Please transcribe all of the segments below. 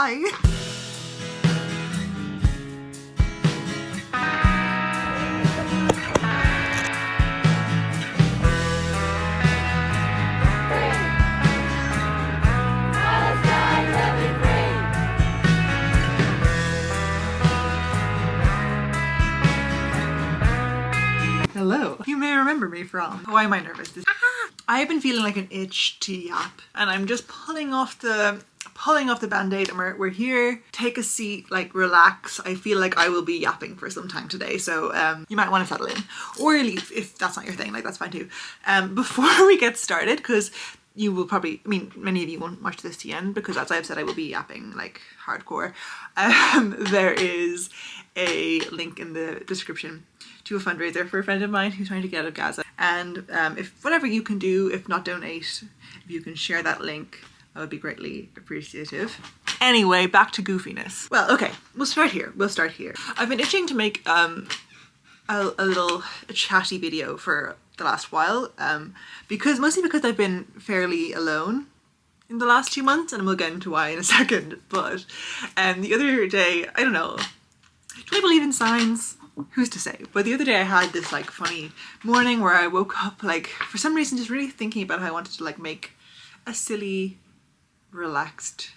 Bye. Hello. You may remember me from Why Am I Nervous? I've been feeling like an itch to yap, and I'm just pulling off the band-aid, and we're here. Take a seat, like relax. I feel like I will be yapping for some time today, so you might want to settle in or leave if that's not your thing. Like, that's fine too. Before we get started, because you will probably, I mean, many of you won't watch this to the end because, as I've said, I will be yapping like hardcore. There is a link in the description to a fundraiser for a friend of mine who's trying to get out of Gaza. And if whatever you can do, if not donate, if you can share that link, that would be greatly appreciative. Anyway, back to goofiness. Well, okay, we'll start here. I've been itching to make a little chatty video for the last while, mostly because I've been fairly alone in the last 2 months, and we'll get into why in a second. But the other day, I don't know, do I believe in signs? Who's to say? But the other day I had this like funny morning where I woke up like for some reason just really thinking about how I wanted to like make a silly, relaxed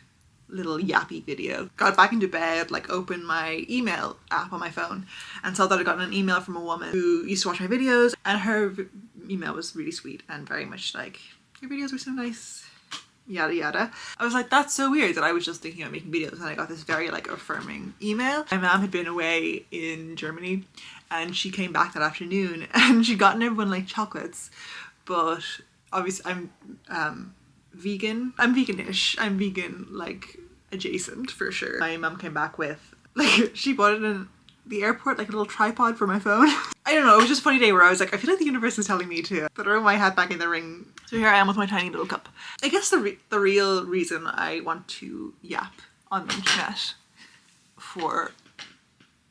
little yappy video. Got back into bed, like opened my email app on my phone and saw that I'd gotten an email from a woman who used to watch my videos, and her email was really sweet and very much like, your videos were so nice, yada yada. I was like, that's so weird that I was just thinking about making videos, and I got this very like affirming email. My mom had been away in Germany and she came back that afternoon and she'd gotten everyone like chocolates, but obviously I'm vegan. I'm veganish. I'm vegan like adjacent for sure. My mom came back with like, she bought it in the airport, like a little tripod for my phone. I don't know, it was just a funny day where I was like, I feel like the universe is telling me to throw my hat back in the ring. So here I am with my tiny little cup. I guess the real reason I want to yap on the internet for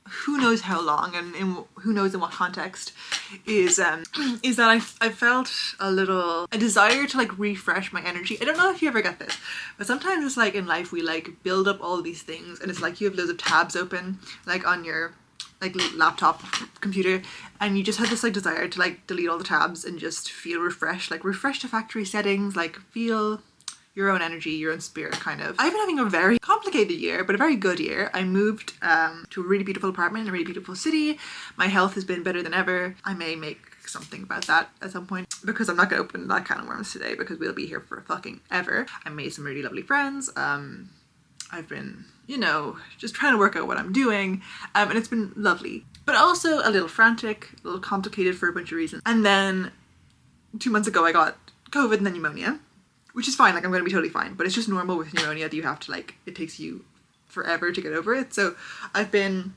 who knows how long and who knows in what context is that I felt a desire to like refresh my energy. I don't know if you ever get this, but sometimes it's like in life we like build up all these things and it's like you have loads of tabs open like on your like laptop computer, and you just have this like desire to like delete all the tabs and just feel refreshed, like refresh to factory settings, like feel your own energy, your own spirit kind of. I've been having a very complicated year, but a very good year. I moved to a really beautiful apartment in a really beautiful city. My health has been better than ever. I may make something about that at some point because I'm not gonna open that can of worms today because we'll be here for fucking ever. I made some really lovely friends. I've been, you know, just trying to work out what I'm doing, and it's been lovely, but also a little frantic, a little complicated for a bunch of reasons. And then 2 months ago I got COVID and then pneumonia, which is fine, like I'm gonna be totally fine, but it's just normal with pneumonia that you have to like, it takes you forever to get over it. So I've been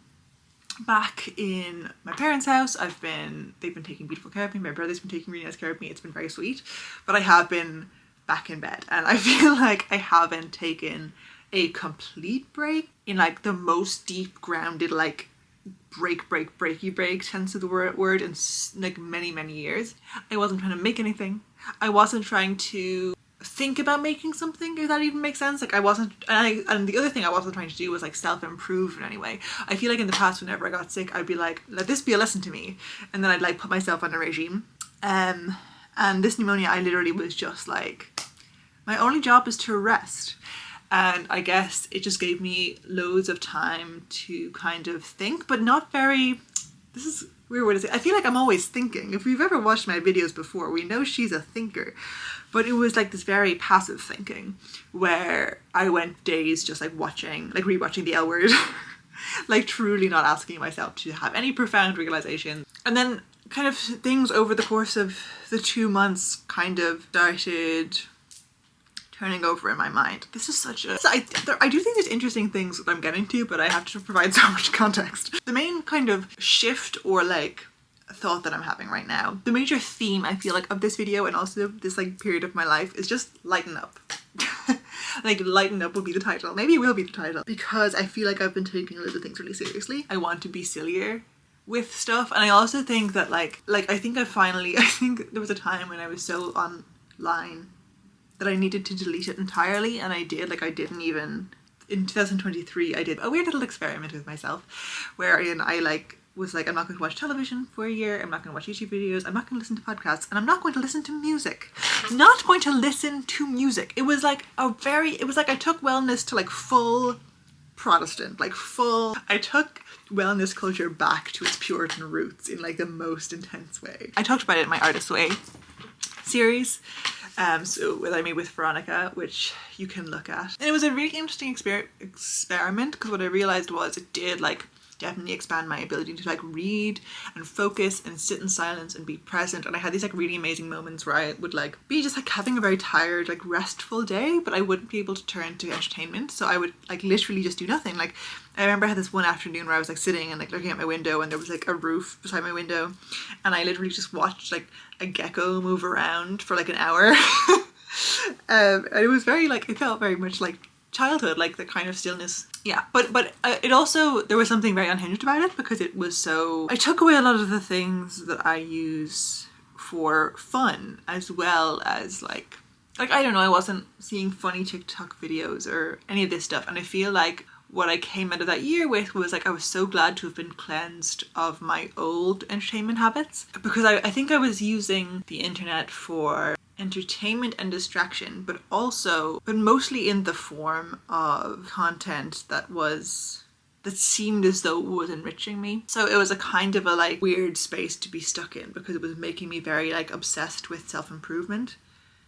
back in my parents' house. They've been taking beautiful care of me. My brother's been taking really nice care of me. It's been very sweet, but I have been back in bed and I feel like I haven't taken a complete break in like the most deep grounded like breaky break sense of the word in like many years. I wasn't trying to make anything. I wasn't trying to think about making something, if that even makes sense. Like I wasn't, and the other thing I wasn't trying to do was like self-improve in any way. I feel like in the past whenever I got sick I'd be like, let this be a lesson to me, and then I'd like put myself on a regime. And this pneumonia, I literally was just like, my only job is to rest. And I guess it just gave me loads of time to kind of think, but not very, this is a weird word to say. I feel like I'm always thinking. If we've ever watched my videos before, we know she's a thinker. But it was like this very passive thinking where I went days just like watching, like rewatching The L Word, like truly not asking myself to have any profound realization. And then kind of things over the course of the 2 months kind of started turning over in my mind. This is such a... I do think there's interesting things that I'm getting to, but I have to provide so much context. The main kind of shift or like thought that I'm having right now, the major theme I feel like of this video and also this like period of my life is just lighten up. Like lighten up will be the title. Maybe it will be the title because I feel like I've been taking a lot of things really seriously. I want to be sillier with stuff, and I also think that like I think there was a time when I was so online that I needed to delete it entirely, and I did. Like I didn't even in 2023 I did a weird little experiment with myself wherein I like was like, I'm not going to watch television for a year, I'm not going to watch YouTube videos, I'm not going to listen to podcasts, and I'm not going to listen to music. Not going to listen to music. It was like I took wellness to like full Protestant, like full, I took wellness culture back to its Puritan roots in like the most intense way. I talked about it in my Artist Way series, so that I made with Veronica, which you can look at. And it was a really interesting experiment because what I realized was it did like definitely expand my ability to like read and focus and sit in silence and be present. And I had these like really amazing moments where I would like be just like having a very tired, like restful day, but I wouldn't be able to turn to entertainment. So I would like literally just do nothing. Like I remember I had this one afternoon where I was like sitting and like looking at my window and there was like a roof beside my window and I literally just watched like a gecko move around for like an hour. And it was very like, it felt very much like childhood, like the kind of stillness. Yeah, but it also, there was something very unhinged about it because it was so, I took away a lot of the things that I use for fun as well as like I don't know, I wasn't seeing funny TikTok videos or any of this stuff. And I feel like what I came out of that year with was like I was so glad to have been cleansed of my old entertainment habits, because I think I was using the internet for entertainment and distraction, but mostly in the form of content that seemed as though it was enriching me. So it was a kind of a like weird space to be stuck in because it was making me very like obsessed with self-improvement,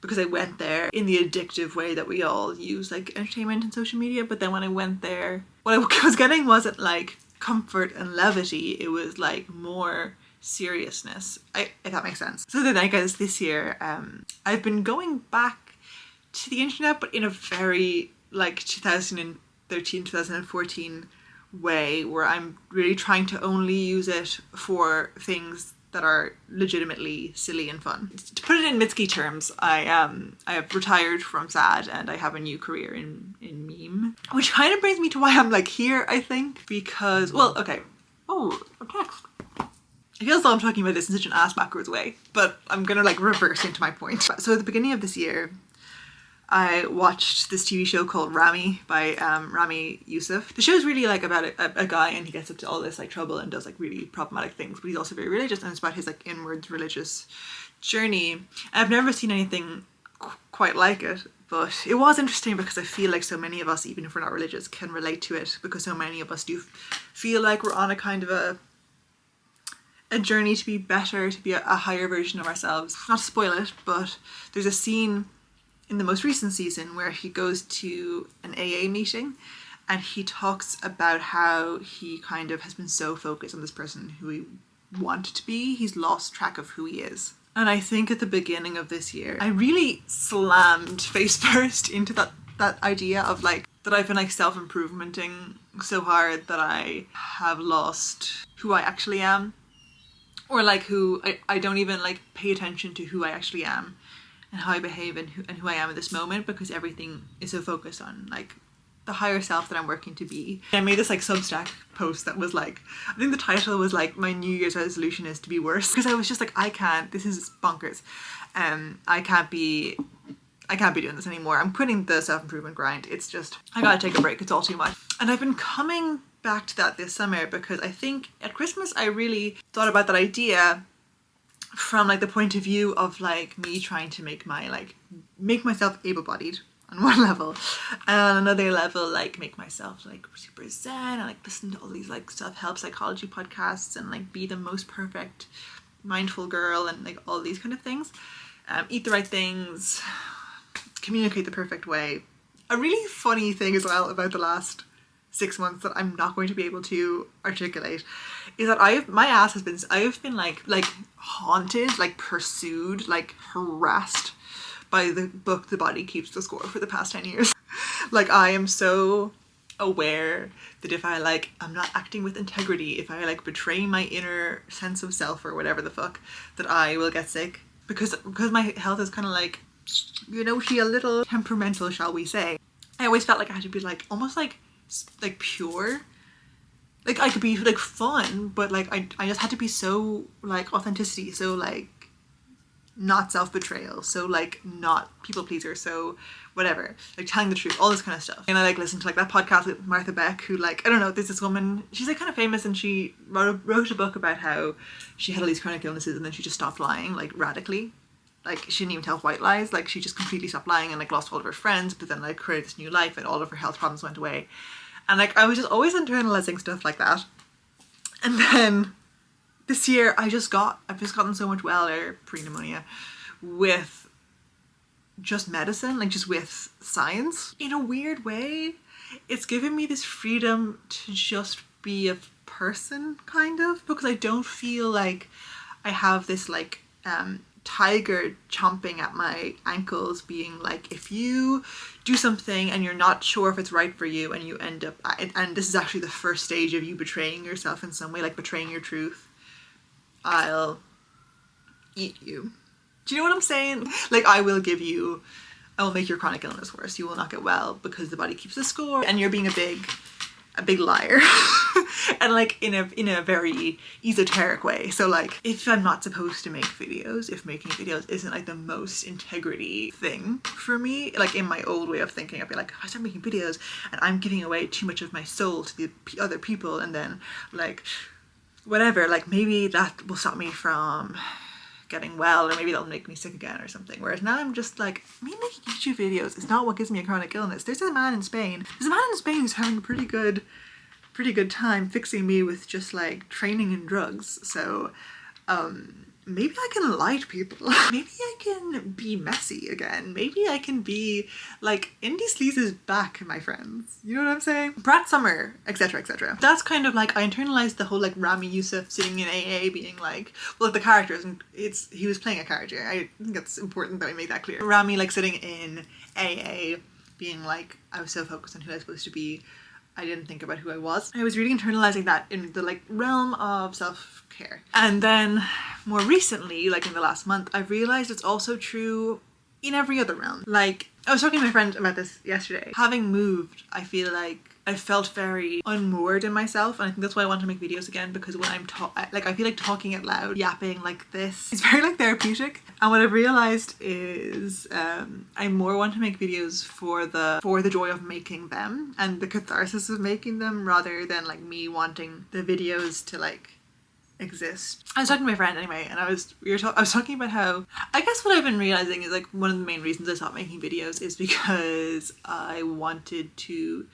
because I went there in the addictive way that we all use like entertainment and social media. But then when I went there, what I was getting wasn't like comfort and levity, it was like more seriousness, if that makes sense. So then I guess this year I've been going back to the internet, but in a very like 2013 2014 way, where I'm really trying to only use it for things that are legitimately silly and fun. To put it in Mitski terms, I have retired from SAD and I have a new career in meme, which kind of brings me to why I'm like here, I think, because, well, okay. Oh, a text. I feel as though I'm talking about this in such an ass backwards way, but I'm gonna like reverse into my point. So at the beginning of this year, I watched this TV show called Ramy by Ramy Youssef. The show is really like about a guy, and he gets up to all this like trouble and does like really problematic things, but he's also very religious, and it's about his like inwards religious journey. And I've never seen anything quite like it, but it was interesting because I feel like so many of us, even if we're not religious, can relate to it, because so many of us do feel like we're on a kind of a journey to be better, to be a higher version of ourselves. Not to spoil it, but there's a scene in the most recent season where he goes to an AA meeting and he talks about how he kind of has been so focused on this person who he wanted to be, he's lost track of who he is. And I think at the beginning of this year, I really slammed face first into that idea of like, that I've been like self-improvementing so hard that I have lost who I actually am. Or like who I don't even like pay attention to who I actually am and how I behave and who I am in this moment, because everything is so focused on like the higher self that I'm working to be. I made this like Substack post that was like, I think the title was like, my New Year's resolution is to be worse, because I was just like, this is bonkers. I can't be doing this anymore. I'm quitting the self-improvement grind. It's just, I gotta take a break. It's all too much. And I've been coming back to that this summer because I think at Christmas I really thought about that idea from like the point of view of like me trying to make myself able-bodied on one level, and on another level like make myself like super zen and like listen to all these like self-help psychology podcasts and like be the most perfect mindful girl and like all these kind of things, eat the right things, communicate the perfect way. A really funny thing as well about the last 6 months that I'm not going to be able to articulate is that I have been like haunted, like pursued, like harassed by the book The Body Keeps the Score for the past 10 years. Like I am so aware that if I like, I'm not acting with integrity, if I like betray my inner sense of self or whatever the fuck, that I will get sick, because my health is kind of like, you know, a little temperamental, shall we say. I always felt like I had to be like almost like pure, like I could be like fun, but like I just had to be so like authenticity, so like not self-betrayal, so like not people pleaser, so whatever, like telling the truth, all this kind of stuff. And I like listen to like that podcast with Martha Beck, who like, I don't know, there's this woman, she's like kind of famous, and she wrote a book about how she had all these chronic illnesses and then she just stopped lying like radically. Like she didn't even tell white lies, like she just completely stopped lying and like lost all of her friends, but then like created this new life and all of her health problems went away. And like I was just always internalizing stuff like that. And then this year I've just gotten so much well, pre-pneumonia, with just medicine, like just with science. In a weird way, it's given me this freedom to just be a person, kind of, because I don't feel like I have this like tiger chomping at my ankles being like, if you do something and you're not sure if it's right for you and you end up, and this is actually the first stage of you betraying yourself in some way, like betraying your truth, I'll eat you. Do you know what I'm saying? Like I will make your chronic illness worse. You will not get well because the body keeps the score and you're being a big liar. And like in a very esoteric way. So like if I'm not supposed to make videos, if making videos isn't like the most integrity thing for me, like in my old way of thinking, I'd be like, if I start making videos and I'm giving away too much of my soul to the other people, and then like whatever, like maybe that will stop me from getting well, or maybe that'll make me sick again or something. Whereas now I'm just like, me making YouTube videos is not what gives me a chronic illness. There's a man in Spain who's having a pretty good time fixing me with just like training and drugs. So maybe I can lie to people. Maybe I can be messy again. Maybe I can be like, Indie Sleaze is back, my friends. You know what I'm saying? Brat Summer, etc, etc. That's kind of like, I internalized the whole like Rami Youssef sitting in AA being like, well, the characters, and he was playing a character. I think it's important that we make that clear. Rami like sitting in AA being like, I was so focused on who I was supposed to be, I didn't think about who I was. I was really internalizing that in the like realm of self-care. And then more recently, like in the last month, I've realized it's also true in every other realm. Like I was talking to my friend about this yesterday. Having moved, I feel like I felt very unmoored in myself, and I think that's why I want to make videos again, because when I'm I feel like talking out loud, yapping like this, it's very like therapeutic. And what I've realized is I more want to make videos for the joy of making them and the catharsis of making them, rather than like me wanting the videos to like exist. I was talking to my friend anyway, and I was talking about how, I guess what I've been realizing is like one of the main reasons I stopped making videos is because I wanted to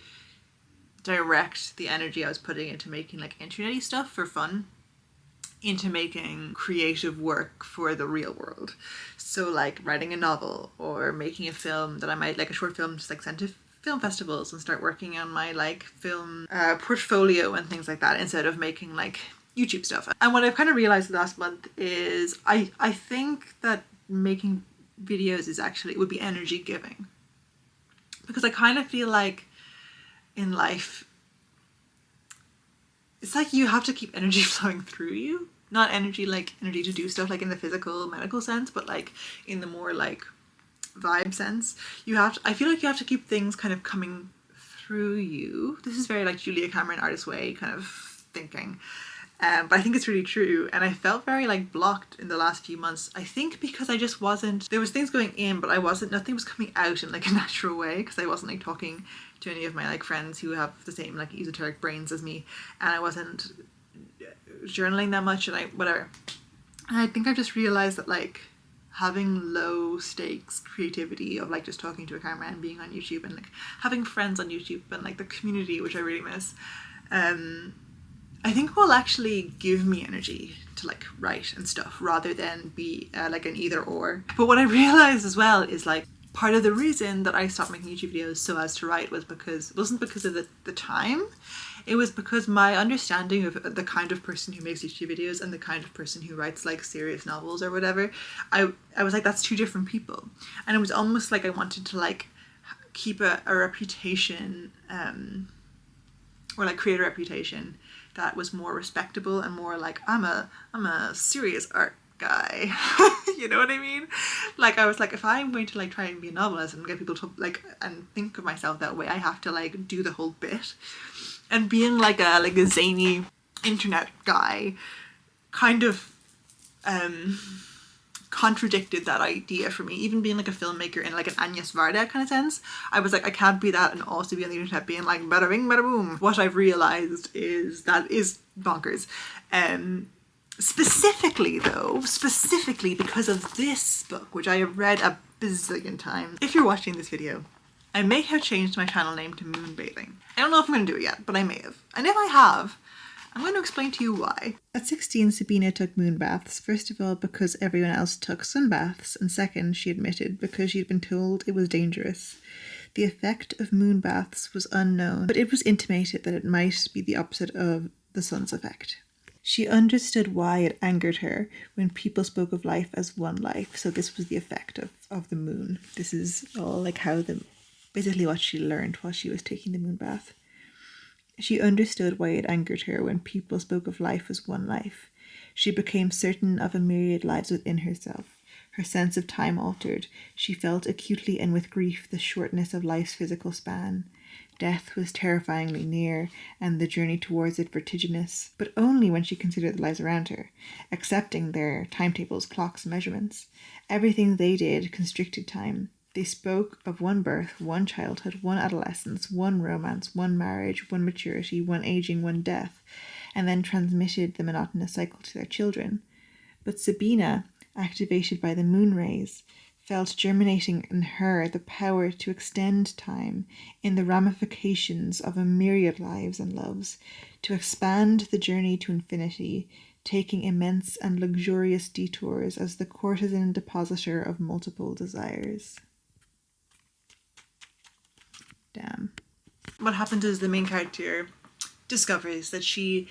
direct the energy I was putting into making like internet-y stuff for fun into making creative work for the real world. So like writing a novel or making a film that I might, like a short film, just like send to film festivals and start working on my like film portfolio and things like that, instead of making like YouTube stuff. And what I've kind of realized last month is I think that making videos is actually, it would be energy giving, because I kind of feel like in life it's like you have to keep energy flowing through you. Not energy like energy to do stuff like in the physical medical sense, but like in the more like vibe sense. I feel like you have to keep things kind of coming through you. This is very like Julia Cameron artist way kind of thinking. But I think it's really true, and I felt very like blocked in the last few months. I think because I just wasn't, there was things going in, but nothing was coming out in like a natural way, because I wasn't like talking to any of my like friends who have the same like esoteric brains as me, and I wasn't journaling that much, and whatever. And I think I've just realized that like having low stakes creativity of like just talking to a camera and being on YouTube and like having friends on YouTube and like the community, which I really miss, I think will actually give me energy to like write and stuff, rather than be like an either or. But what I realized as well is like part of the reason that I stopped making YouTube videos so as to write wasn't because of the time. It was because my understanding of the kind of person who makes YouTube videos and the kind of person who writes like serious novels or whatever, I was like, that's two different people. And it was almost like I wanted to like keep a reputation or like create a reputation that was more respectable and more like, I'm a serious art guy. You know what I mean? Like I was like, if I'm going to like try and be a novelist and get people to like and think of myself that way, I have to like do the whole bit. And being like a zany internet guy kind of contradicted that idea for me. Even being like a filmmaker in like an Agnes Varda kind of sense, I was like, I can't be that and also be on the internet being like bada bing bada boom. What I've realized is that is bonkers. Specifically because of this book, which I have read a bazillion times. If you're watching this video, I may have changed my channel name to Moonbathing. I don't know if I'm going to do it yet, but I may have. And if I have, I'm going to explain to you why. At 16, Sabina took moon baths, first of all because everyone else took sun baths, and second, she admitted, because she'd been told it was dangerous. The effect of moon baths was unknown, but it was intimated that it might be the opposite of the sun's effect. She understood why it angered her when people spoke of life as one life, so this was the effect of the moon. This is all like basically what she learned while she was taking the moon bath. She understood why it angered her when people spoke of life as one life. She became certain of a myriad lives within herself. Her sense of time altered. She felt acutely and with grief the shortness of life's physical span. Death was terrifyingly near, and the journey towards it vertiginous, but only when she considered the lives around her, accepting their timetables, clocks, measurements. Everything they did constricted time. They spoke of one birth, one childhood, one adolescence, one romance, one marriage, one maturity, one aging, one death, and then transmitted the monotonous cycle to their children. But Sabina, activated by the moon rays, felt germinating in her the power to extend time in the ramifications of a myriad lives and loves, to expand the journey to infinity, taking immense and luxurious detours as the courtesan depositor of multiple desires. Damn. What happens is the main character discovers that she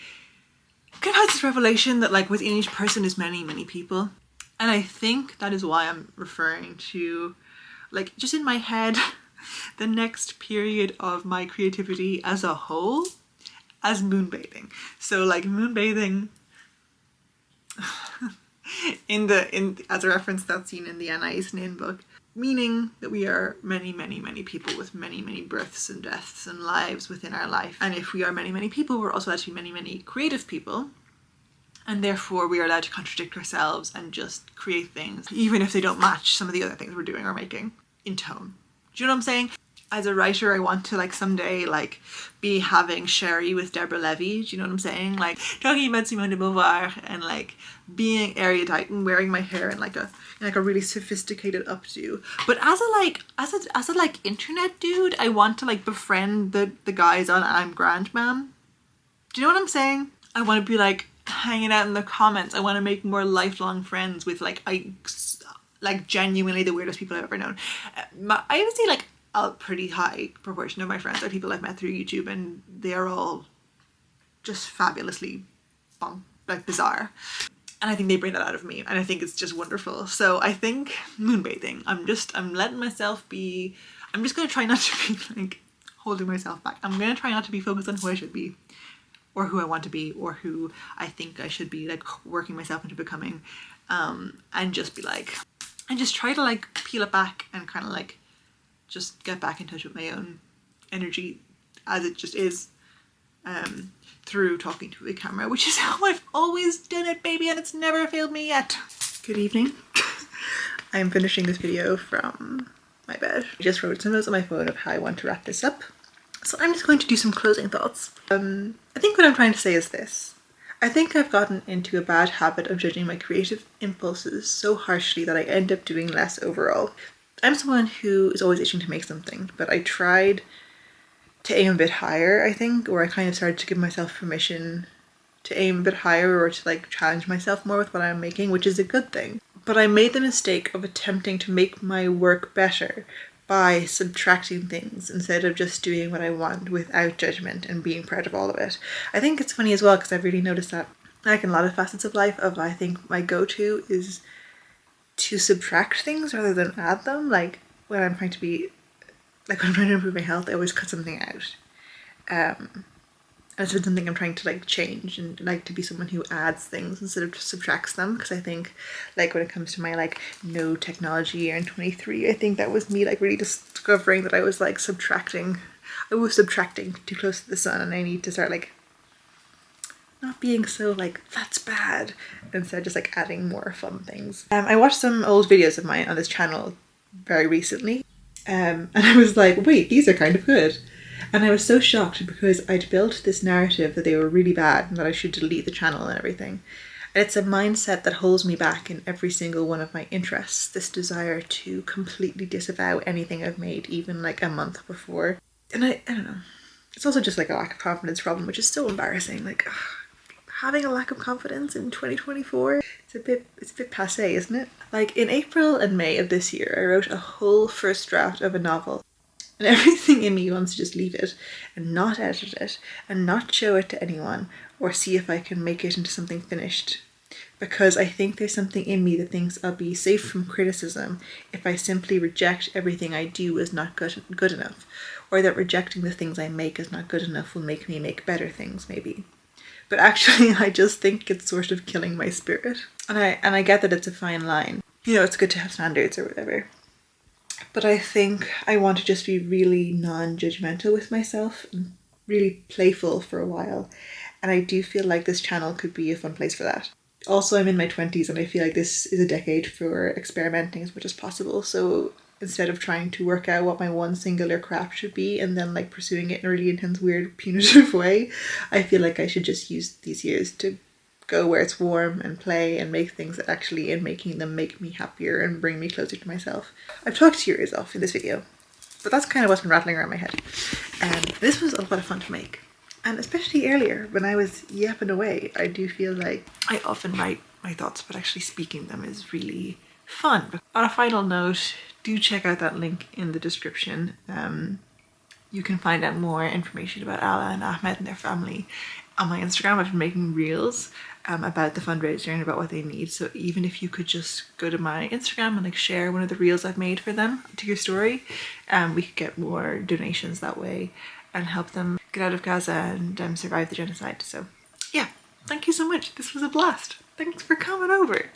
kind of has this revelation that like within each person is many, many people. And I think that is why I'm referring to, like, just in my head, the next period of my creativity as a whole as moonbathing. So like moonbathing as a reference that scene in the Anais Nin book, meaning that we are many, many, many people with many, many births and deaths and lives within our life. And if we are many, many people, we're also actually many, many creative people. And therefore we are allowed to contradict ourselves and just create things, even if they don't match some of the other things we're doing or making in tone. Do you know what I'm saying? As a writer, I want to like someday like be having Sherry with Deborah Levy. Do you know what I'm saying? Like talking about Simone de Beauvoir and like being erudite and wearing my hair in like a really sophisticated updo. But as a internet dude, I want to like befriend the guys on I'm Grand Ma'am. Do you know what I'm saying? I want to be like hanging out in the comments. I want to make more lifelong friends with like genuinely the weirdest people I've ever known. I would say like a pretty high proportion of my friends are people I've met through YouTube, and they are all just fabulously bizarre. And I think they bring that out of me, and I think it's just wonderful. So I think moonbathing, I'm letting myself be, I'm just going to try not to be like holding myself back. I'm going to try not to be focused on who I should be, or who I want to be, or who I think I should be, like working myself into becoming, and just be like, and just try to like peel it back and kind of like just get back in touch with my own energy as it just is, through talking to a camera, which is how I've always done it, baby, and it's never failed me yet. Good evening. I'm finishing this video from my bed. I just wrote some notes on my phone of how I want to wrap this up. So I'm just going to do some closing thoughts. I think what I'm trying to say is this. I think I've gotten into a bad habit of judging my creative impulses so harshly that I end up doing less overall. I'm someone who is always itching to make something, but I tried to aim a bit higher, I think, or I kind of started to give myself permission to aim a bit higher or to like challenge myself more with what I'm making, which is a good thing. But I made the mistake of attempting to make my work better by subtracting things instead of just doing what I want without judgment and being proud of all of it. I think it's funny as well because I've really noticed that like in a lot of facets of life I think my go-to is to subtract things rather than add them. Like when I'm trying to improve my health, I always cut something out. It's been something I'm trying to like change and like to be someone who adds things instead of just subtracts them, because I think like when it comes to my like no technology year in 23, I think that was me like really discovering that I was like subtracting too close to the sun, and I need to start like not being so like, that's bad, instead just like adding more fun things. I watched some old videos of mine on this channel very recently, and I was like, wait, these are kind of good. And I was so shocked because I'd built this narrative that they were really bad and that I should delete the channel and everything. And it's a mindset that holds me back in every single one of my interests, this desire to completely disavow anything I've made even like a month before. And I don't know. It's also just like a lack of confidence problem, which is so embarrassing. Like, ugh, having a lack of confidence in 2024, it's a bit passé, isn't it? Like in April and May of this year, I wrote a whole first draft of a novel. And everything in me wants to just leave it and not edit it and not show it to anyone or see if I can make it into something finished. Because I think there's something in me that thinks I'll be safe from criticism if I simply reject everything I do as not good enough, or that rejecting the things I make as not good enough will make me make better things, maybe. But actually, I just think it's sort of killing my spirit. And I get that it's a fine line. You know, it's good to have standards or whatever. But I think I want to just be really non-judgmental with myself and really playful for a while. And I do feel like this channel could be a fun place for that. Also, I'm in my 20s and I feel like this is a decade for experimenting as much as possible. So instead of trying to work out what my one singular craft should be and then like pursuing it in a really intense, weird, punitive way, I feel like I should just use these years to go where it's warm and play and make things that actually, in making them, make me happier and bring me closer to myself. I've talked your ears off in this video, but that's kind of what's been rattling around my head. And this was a lot of fun to make. And especially earlier when I was yapping away, I do feel like I often write my thoughts, but actually speaking them is really fun. But on a final note, do check out that link in the description. You can find out more information about Ala and Ahmed and their family on my Instagram. I've been making reels about the fundraiser and about what they need. So even if you could just go to my Instagram and like share one of the reels I've made for them to your story, we could get more donations that way and help them get out of Gaza and survive the genocide. So yeah, thank you so much. This was a blast. Thanks for coming over.